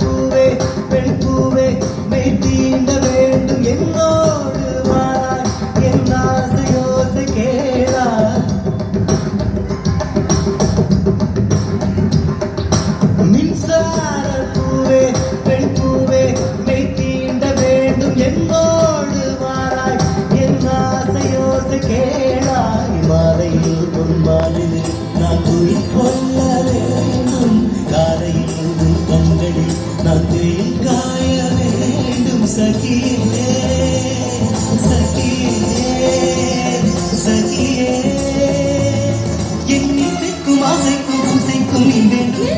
பூவே பெண் பூவே மெய் தீண்ட வேண்டும் என்னோடு வாராய் என் ஆசையோசை கேளாய் மின்சார பூவே பெண் பூவே மெய் தீண்ட வேண்டும் என்னோடு வாராய் என் ஆசையோசை கேளாய் மாலையில் உன் மாலில் நான் உயிர் கொள்ள வேண்டும் காலையில் உன் கண்களில் நான் வெயில் காய வேண்டும் சகியே சகியே சகியே என் இசைக்கும் ஆசைக்கும் பூசைக்கும் நீ வேண்டும்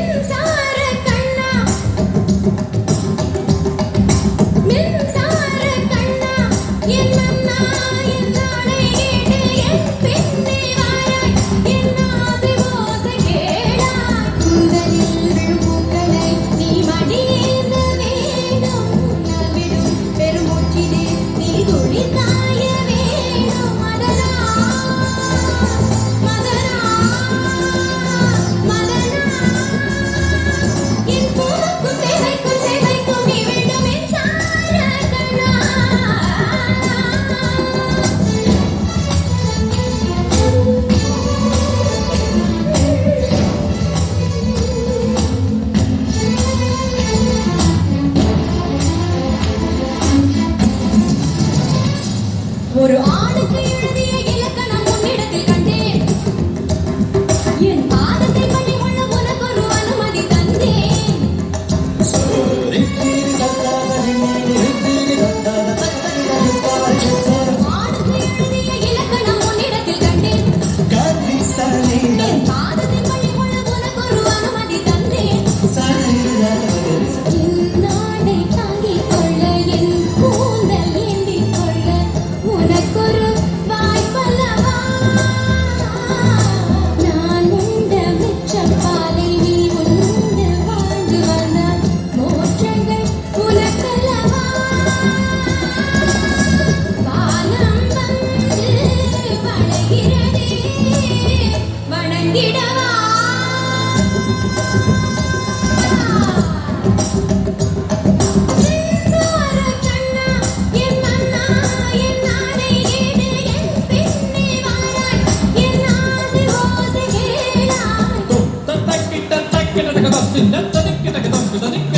ஒரு ஆணுக்கு எழுதிய இலக்கணம் உன்னிடத்தில் கண்டேன் என் பாதத்தை பள்ளி கொள்ள உனக்கு ஒரு அனுமதி தந்தேன் ஆணுக்கு எழுதிய இலக்கணம் உன்னிடத்தில் கண்டேன் என் பாதத்தை பள்ளி கொள்ள உனக்கு ஒரு அனுமதி தந்தேன் நாடை தாங்கிக் கொள்ள என் கூந்தல் ஏந்திக் கொள்ள உனக்கொரு வாய்ப்பல்லவா நான் உண்ட மிச்சப்பாலை நீ உண்டு வாழ்ந்து வந்தால் மோற்றங்கள் உனக்கல்லவா வானம் வந்து வளைகிறதே வணங்கிடவா Kita